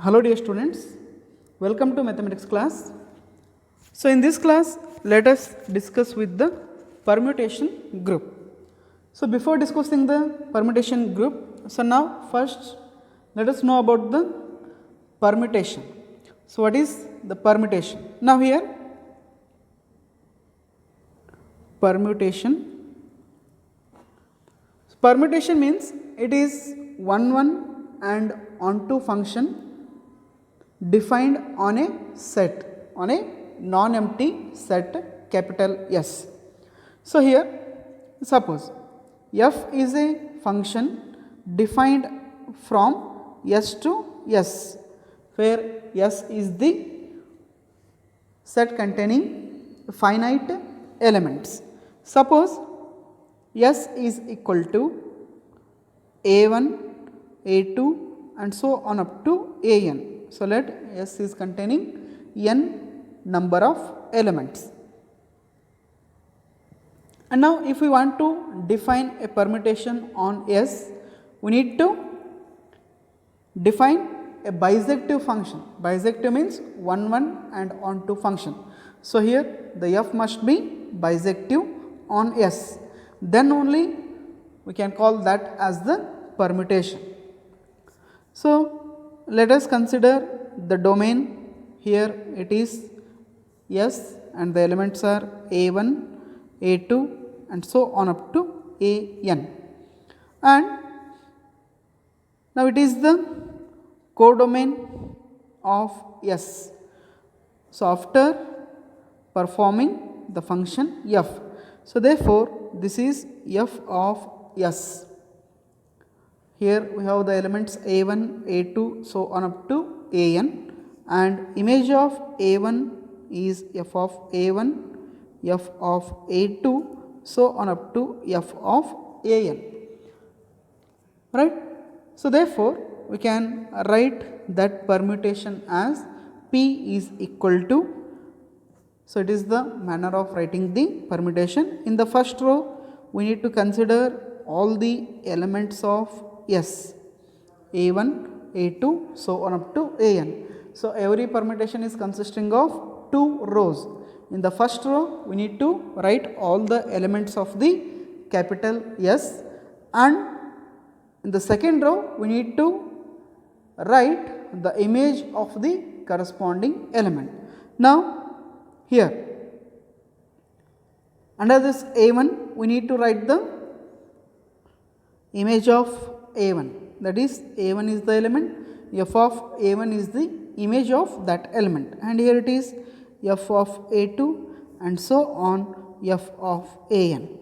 Hello dear students, welcome to mathematics class. So in this class let us discuss with the permutation group. So before discussing the permutation group, so now first let us know about the permutation. So what is the permutation? Now here permutation means it is one and onto function defined on a set, on a non-empty set capital S. So here suppose f is a function defined from S to S, where S is the set containing finite elements. Suppose S is equal to A1, A2 and so on up to An. So let S is containing n number of elements. And now if we want to define a permutation on S, we need to define a bisective function. Bisective means 1 and onto function. So here the f must be bisective on S, then only we can call that as the permutation. So let us consider the domain. Here it is S and the elements are A1, A2 and so on up to An, and now it is the codomain of S. So after performing the function f, so therefore this is f of S. Here we have the elements A1, A2 so on up to An, and image of A1 is f of A1, f of A2 so on up to f of An, right. So therefore we can write that permutation as P is equal to, so it is the manner of writing the permutation. In the first row we need to consider all the elements of S, A1, A2 so on up to An. So every permutation is consisting of 2 rows. In the first row we need to write all the elements of the capital S, and in the second row we need to write the image of the corresponding element. Now here under this A1 we need to write the image of A1, that is A1 is the element, f of A1 is the image of that element, and here it is f of A2 and so on f of An.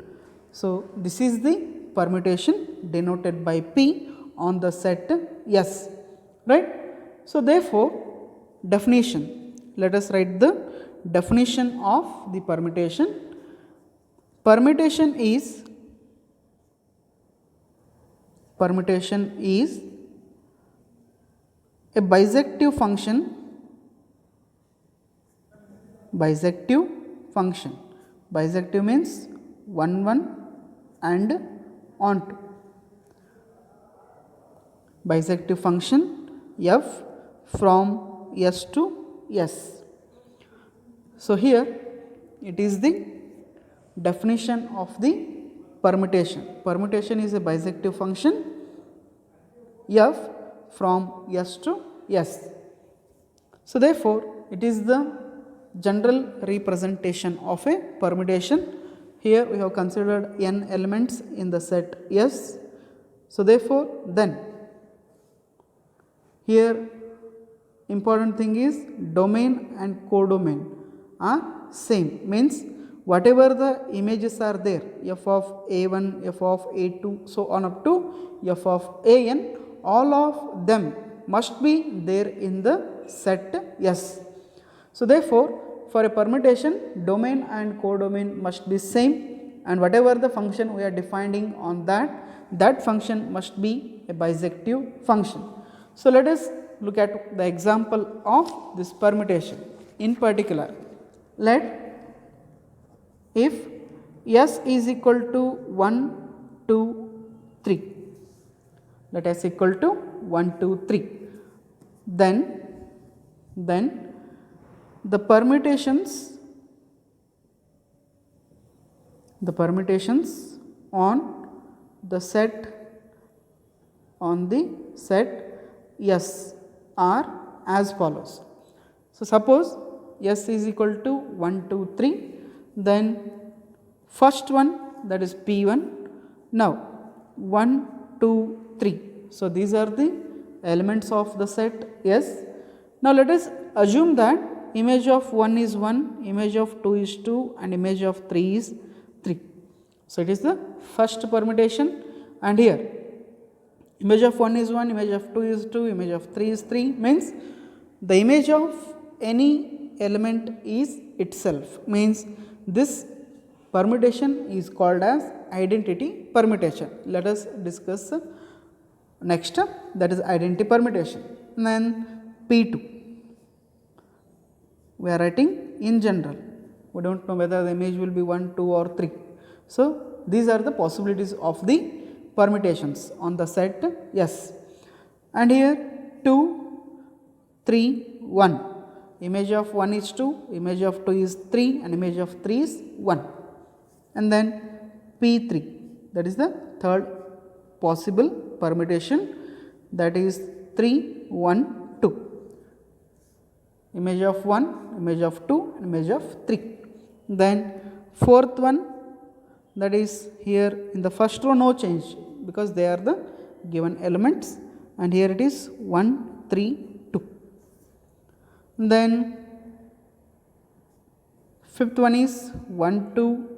So this is the permutation denoted by P on the set S, right. So therefore definition, let us write the definition of the permutation. Permutation is a bisective function. Bisective means 1 and onto. Bisective function f from S to S. So here it is the definition of the permutation. Permutation is a bisective function f from S to S. So therefore it is the general representation of a permutation. Here we have considered n elements in the set S. So therefore then here important thing is domain and codomain are same, means whatever the images are there, f of A1, f of A2 so on up to f of An, all of them must be there in the set S. So therefore for a permutation domain and codomain must be same, and whatever the function we are defining on that function must be a bisective function. So let us look at the example of this permutation. In particular, let if S is equal to 1, 2, 3, let S equal to 1, 2, 3. then the permutations on the set S are as follows. So suppose S is equal to 1, 2, 3, then first one, that is P1. Now 1, 2, 3. So these are the elements of the set S. Now let us assume that image of 1 is 1, image of 2 is 2, and image of 3 is 3. So it is the first permutation, and here image of 1 is 1, image of 2 is 2, image of 3 is 3, means the image of any element is itself, means this permutation is called as identity permutation. Let us discuss next, that is identity permutation. And then P2, we are writing in general, we do not know whether the image will be 1, 2 or 3. So these are the possibilities of the permutations on the set S. And here 2, 3, 1, image of 1 is 2, image of 2 is 3, and image of 3 is 1. And then P3, that is the third possible permutation, that is 3, 1, 2, image of 1, image of 2, and image of 3. Then fourth one, that is here in the first row no change because they are the given elements, and here it is 1, 3, 2. Then fifth one is 1, 2,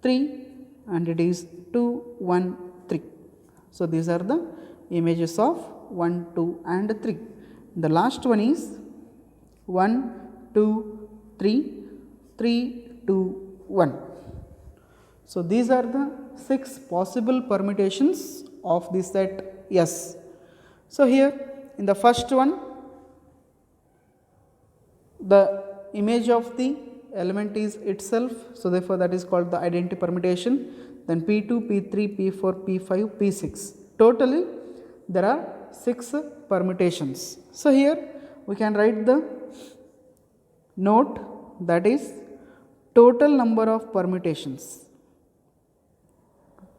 3, and it is 2, 1, 3. So these are the images of 1, 2, and 3. The last one is 1, 2, 3, 3, 2, 1. So these are the 6 possible permutations of the set S. So here in the first one, the image of the element is itself, so therefore that is called the identity permutation. Then P2, P3, P4, P5, P6. Totally there are 6 permutations. So here we can write the note, that is total number of permutations.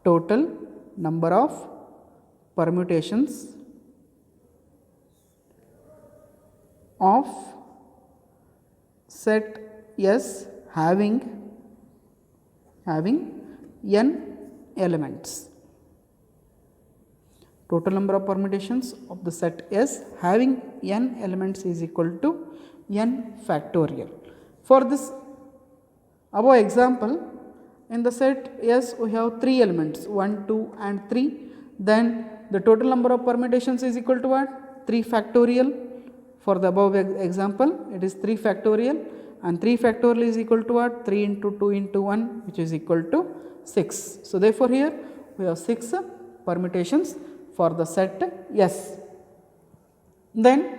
Total number of permutations of set S having n elements. Total number of permutations of the set S having n elements is equal to n factorial. For this above example, in the set S we have 3 elements 1, 2, and 3. Then the total number of permutations is equal to what? 3 factorial. For the above example, it is 3 factorial, and 3 factorial is equal to what? 3 into 2 into 1, which is equal to 6. So therefore here we have 6 permutations for the set S. Then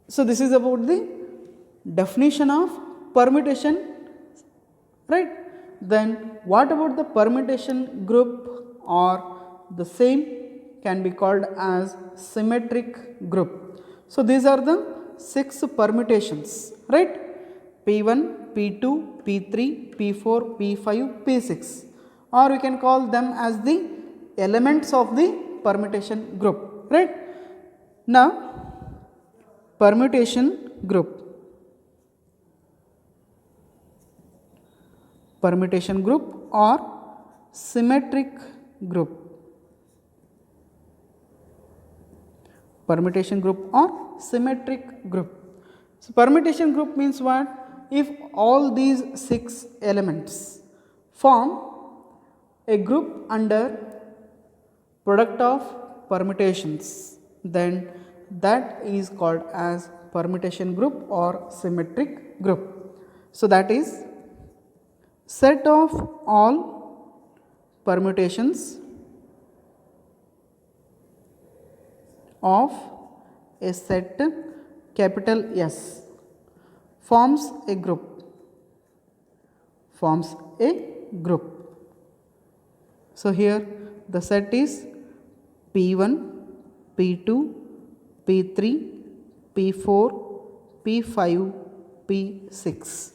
so this is about the definition of permutation, right? Then what about the permutation group, or the same can be called as symmetric group. So these are the 6 permutations, right? P1, P2, P3, P4, P5, P6, or we can call them as the elements of the permutation group, right? Now permutation group or symmetric group. Permutation group or symmetric group. So permutation group means what? If all these 6 elements form a group under product of permutations, then that is called as permutation group or symmetric group. So that is set of all permutations of a set capital S forms a group. So here the set is P1, P2, P3, P4, P5, P6.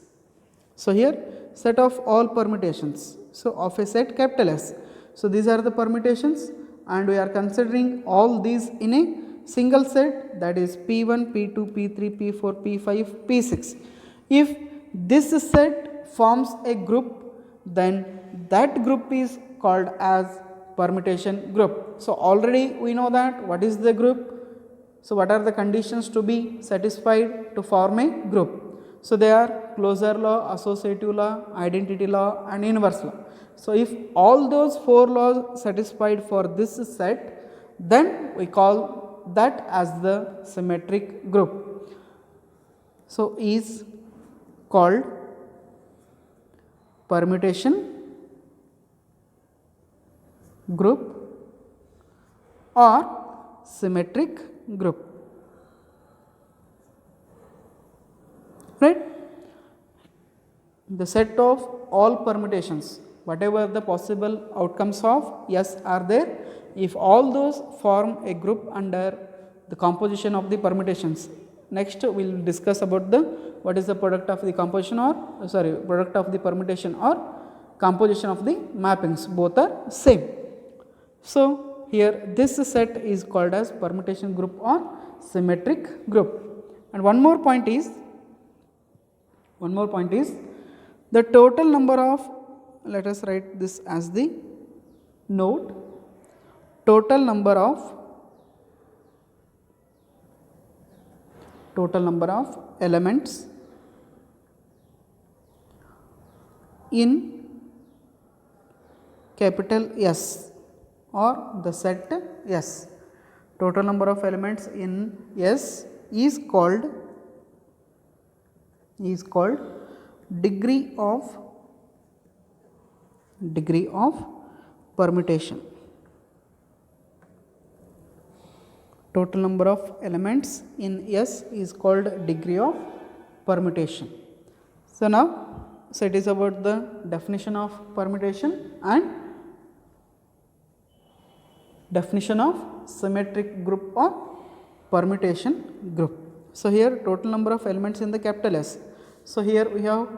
So here set of all permutations. So of a set capital S. So these are the permutations and we are considering all these in a single set, that is P1, P2, P3, P4, P5, P6. If this set forms a group, then that group is called as permutation group. So already we know that what is the group. So what are the conditions to be satisfied to form a group? So they are closure law, associative law, identity law and inverse law. So if all those 4 laws satisfied for this set, then we call that as the symmetric group. So is called permutation group or symmetric group, right? The set of all permutations, whatever the possible outcomes of S are there, if all those form a group under the composition of the permutations. Next we will discuss about the what is the product of the composition or product of the permutation or composition of the mappings, both are same. So here this set is called as permutation group or symmetric group. And one more point is the total number of, let us write this as the note, total number of elements in capital S or the set S. Total number of elements in S is called degree of permutation. Total number of elements in S is called degree of permutation. So now, so it is about the definition of permutation and definition of symmetric group or permutation group. So here total number of elements in the capital S. So here we have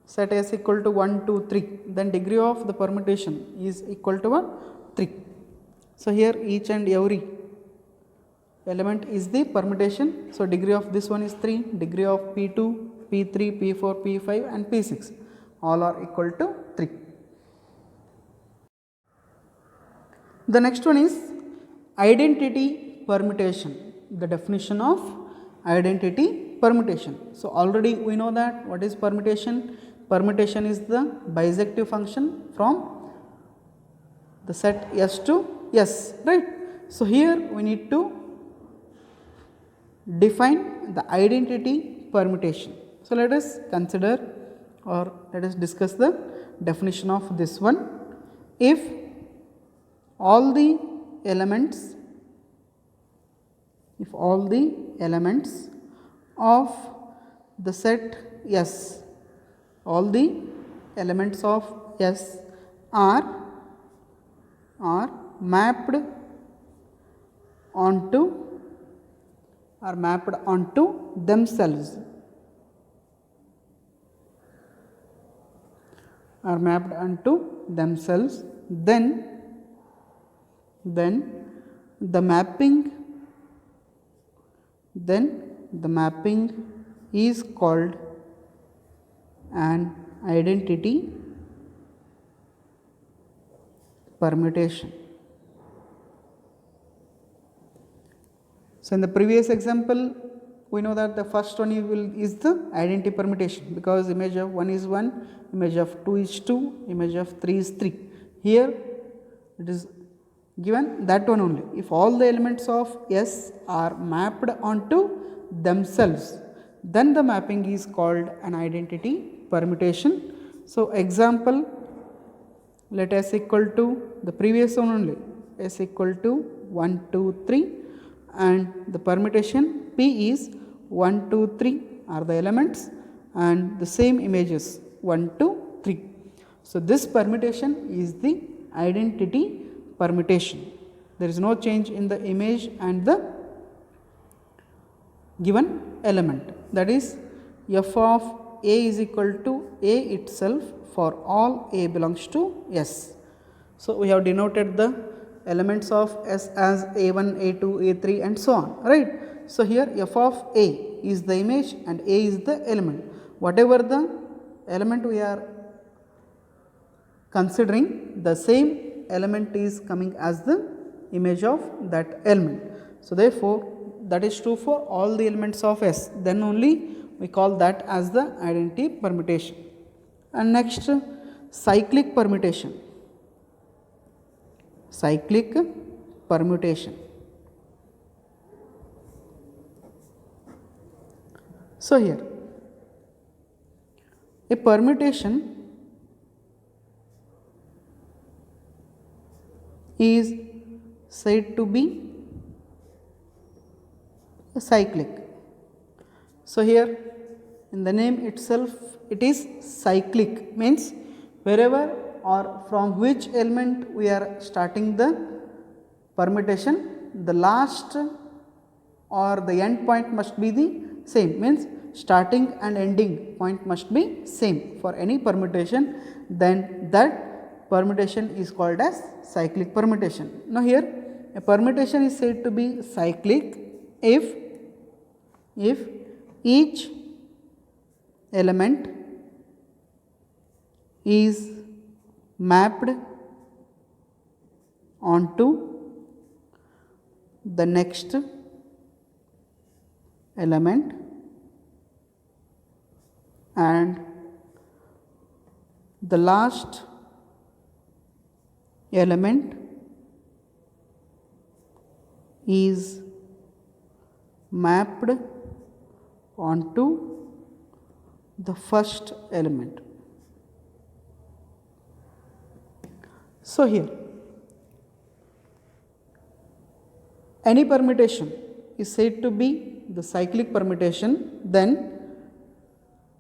set S equal to 1, 2, 3, then degree of the permutation is equal to 1, 3. So here each and every element is the permutation. So degree of this one is 3, degree of P2, P3, P4, P5 and P6 all are equal to 3. The next one is identity permutation, the definition of identity permutation. So already we know that what is permutation. Permutation is the bisective function from the set S to S, right. So here we need to define the identity permutation. So let us consider or let us discuss the definition of this one. If all the elements of the set S, all the elements of S are mapped onto themselves, then the mapping is called an identity permutation. So in the previous example we know that the first one is the identity permutation, because image of 1 is 1, image of 2 is 2, image of 3 is 3. Here it is given that one only. If all the elements of S are mapped onto themselves, then the mapping is called an identity permutation. So example, let S equal to the previous one only, S equal to 1, 2, 3, and the permutation P is 1, 2, 3 are the elements and the same images 1, 2, 3. So this permutation is the identity permutation. There is no change in the image and the given element, that is f of a is equal to a itself for all a belongs to S. So, we have denoted the elements of S as a1, a2, a3 and so on, right. So, here f of a is the image and a is the element. Whatever the element we are considering, the same element is coming as the image of that element. So, therefore, that is true for all the elements of S, then only we call that as the identity permutation. And next, cyclic permutation. Cyclic permutation. So, here a permutation is said to be cyclic. So, here in the name itself it is cyclic, means wherever or from which element we are starting the permutation, the last or the end point must be the same, means starting and ending point must be same for any permutation, then that permutation is called as cyclic permutation. Now, here a permutation is said to be cyclic if each element is mapped onto the next element and the last element is mapped onto the first element. So, here any permutation is said to be the cyclic permutation, then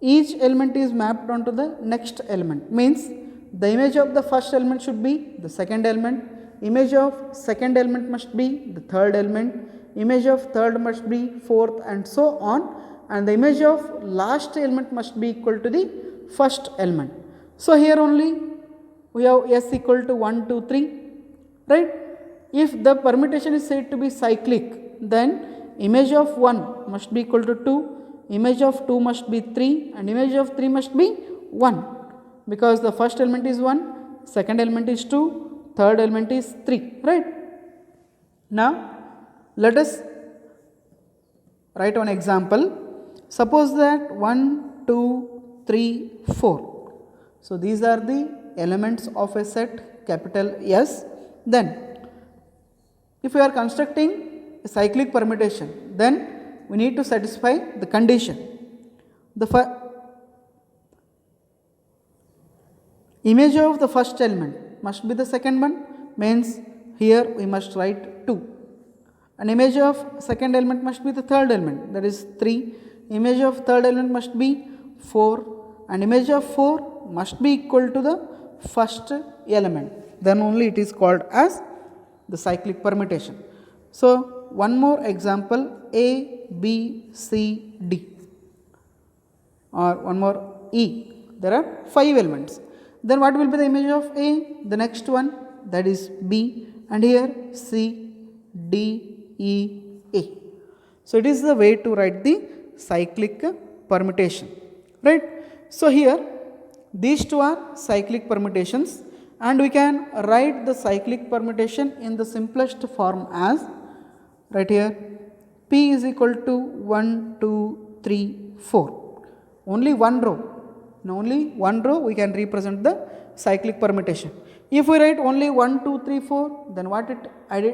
each element is mapped onto the next element, means the image of the first element should be the second element, image of second element must be the third element, image of third must be fourth and so on, and the image of last element must be equal to the first element. So, here only we have S equal to 1, 2, 3, right. If the permutation is said to be cyclic, then image of 1 must be equal to 2, image of 2 must be 3 and image of 3 must be 1, because the first element is 1, second element is 2, third element is 3, right. Now, let us write one example. Suppose that 1, 2, 3, 4. So, these are the elements of a set capital S. Then, if we are constructing a cyclic permutation, then we need to satisfy the condition. The image of the first element must be the second one, means here we must write 2. An image of second element must be the third element, that is 3. Image of third element must be 4 and image of 4 must be equal to the first element, then only it is called as the cyclic permutation. So, one more example, A, B, C, D, or one more E. There are 5 elements. Then what will be the image of A? The next one, that is B, and here C, D, E, A. So, it is the way to write the cyclic permutation, right. So, here these two are cyclic permutations, and we can write the cyclic permutation in the simplest form as, right here, P is equal to 1, 2, 3, 4. Only one row, in only one row we can represent the cyclic permutation. If we write only 1, 2, 3, 4, then what it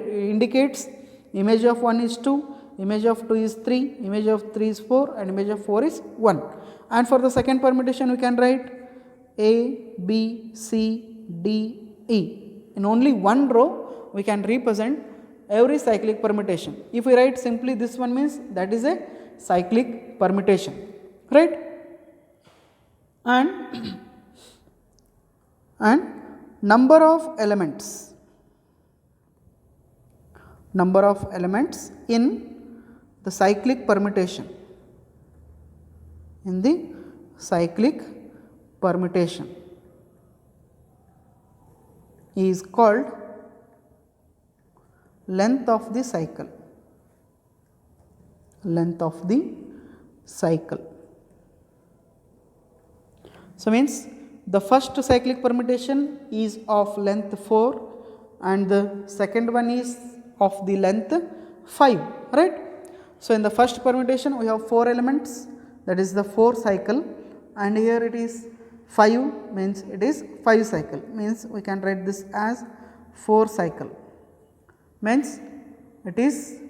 indicates? Image of 1 is 2, image of 2 is 3, image of 3 is 4 and image of 4 is 1. And for the second permutation we can write A, B, C, D, E. In only one row we can represent every cyclic permutation. If we write simply this one, means that is a cyclic permutation, right. And number of elements in the cyclic permutation. In the cyclic permutation is called length of the cycle. Length of the cycle. So means the first cyclic permutation is of length 4 and the second one is of the length 5, right. So in the first permutation we have 4 elements, that is the 4 cycle, and here it is 5, means it is 5 cycle, means we can write this as 4 cycle, means it is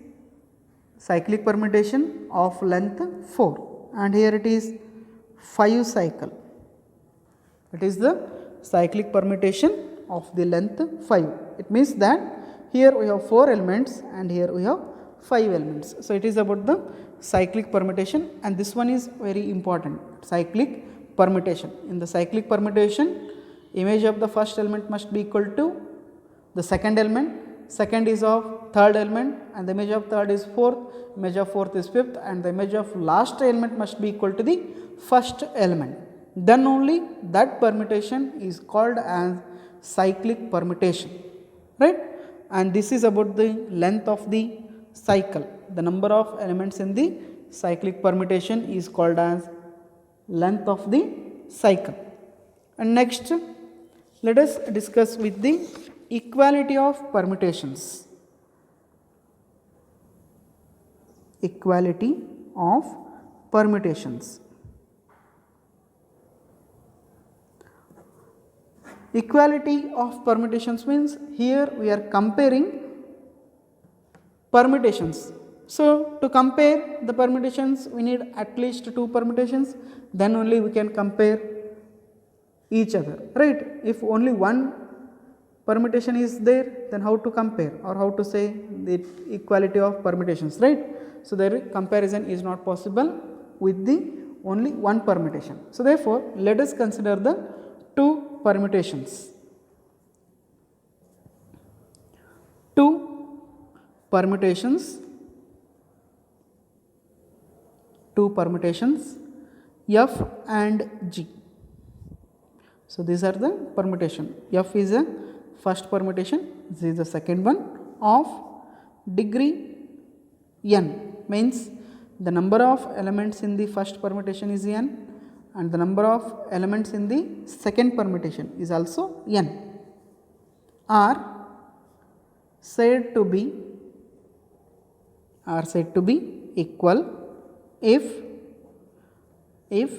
cyclic permutation of length 4, and here it is 5 cycle. It is the cyclic permutation of the length 5. It means that here we have 4 elements and here we have 5 elements. So it is about the cyclic permutation, and this one is very important, cyclic permutation. In the cyclic permutation, image of the first element must be equal to the second element, second is of third element, and the image of third is fourth, image of fourth is fifth, and the image of last element must be equal to the first element. Then only that permutation is called as cyclic permutation, right. And this is about the length of the cycle. The number of elements in the cyclic permutation is called as length of the cycle. And next, let us discuss with the equality of permutations. Equality of permutations. Equality of permutations means here we are comparing permutations. So to compare the permutations we need at least 2 permutations, then only we can compare each other, right. If only one permutation is there, then how to compare or how to say the equality of permutations, right. So there comparison is not possible with the only one permutation. So therefore let us consider the 2 permutations. 2 permutations F and G. So these are the permutation. F is a first permutation, this is the second one of degree n, means the number of elements in the first permutation is n and the number of elements in the second permutation is also n, are said to be equal if f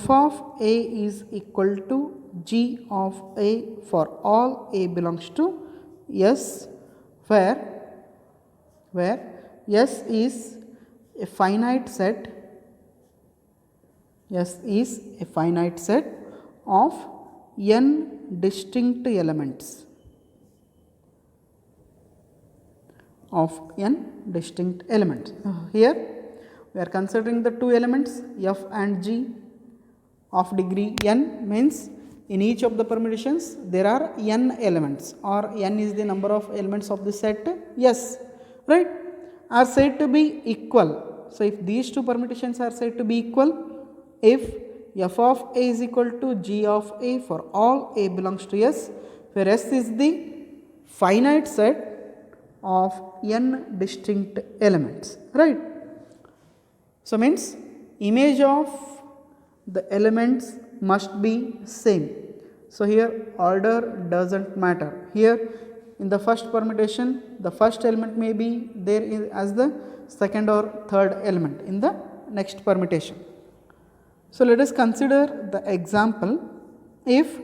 of a is equal to g of a for all a belongs to S, where S is a finite set, S is a finite set of n distinct elements, Here we are considering the 2 elements F and G of degree n, means in each of the permutations there are n elements, or n is the number of elements of the set S, right, are said to be equal. So if these 2 permutations are said to be equal, if f of a is equal to g of a for all a belongs to S, where S is the finite set of n distinct elements, right. So means image of the elements must be same. So here order doesn't matter. Here in the first permutation the first element may be there as the second or third element in the next permutation. So let us consider the example. If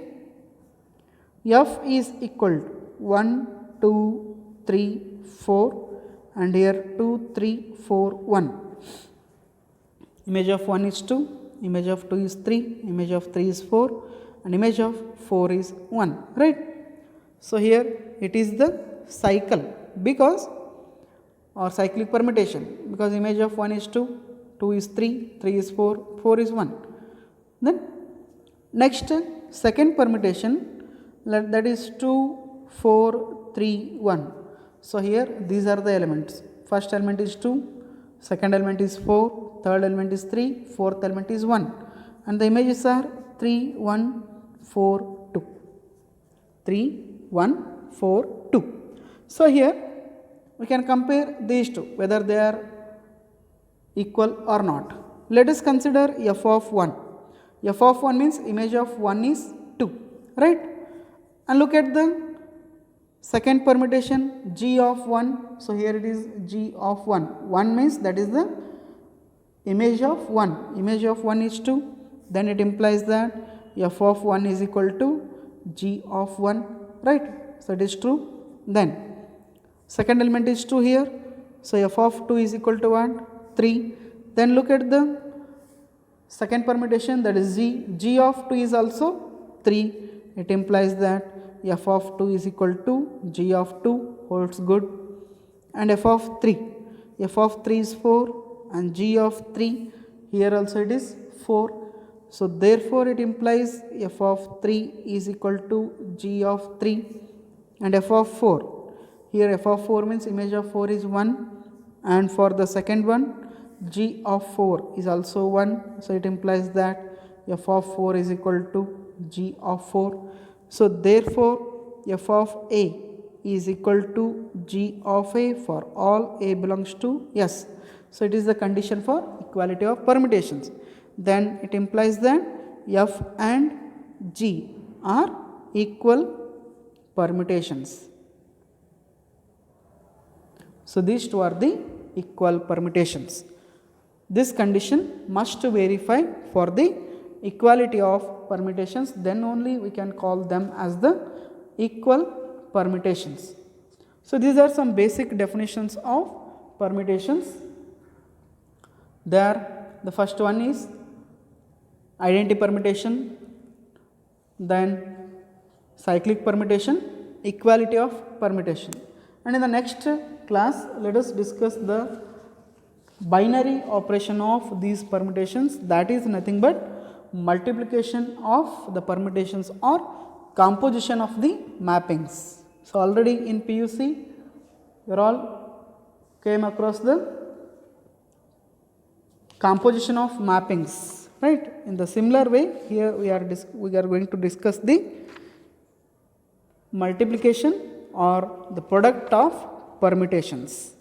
f is equal to 1, 2, 3, 4 and here 2, 3, 4, 1. Image of 1 is 2, image of 2 is 3, image of 3 is 4 and image of 4 is 1, right. So here it is the cycle because, or cyclic permutation, because image of 1 is 2, 2 is 3, 3 is 4, 4 is 1. Then next second permutation, that is 2, 4, 3, 1. So here these are the elements. First element is 2, second element is 4, third element is 3, fourth element is 1, and the images are 3, 1, 4, 2. 3, 1, 4, 2. So here we can compare these two whether they are equal or not. Let us consider f of 1. F of 1 means image of 1 is 2, right? And look at the second permutation, g of 1. So here it is g of 1. 1 means that is the image of 1. Image of 1 is 2. Then it implies that f of 1 is equal to g of 1, right? So it is true. Then second element is 2 here. So f of 2 is equal to what? 3. Then look at the second permutation, that is g. G of 2 is also 3. It implies that f of 2 is equal to g of 2 holds good. And f of 3. F of 3 is 4 and g of 3 here also it is 4. So therefore it implies f of 3 is equal to g of 3. And f of 4. Here f of 4 means image of 4 is 1. And for the second one, g of 4 is also 1. So it implies that f of 4 is equal to g of 4. So therefore f of a is equal to g of a for all a belongs to S. So it is the condition for equality of permutations. Then it implies that f and g are equal permutations. So these two are the equal permutations. This condition must verify for the equality of permutations, then only we can call them as the equal permutations. So these are some basic definitions of permutations. There, the first one is identity permutation, then cyclic permutation, equality of permutation. And in the next class, let us discuss the binary operation of these permutations, that is nothing but multiplication of the permutations or composition of the mappings. So already in PUC you all came across the composition of mappings, right? In the similar way here we are going to discuss the multiplication or the product of permutations.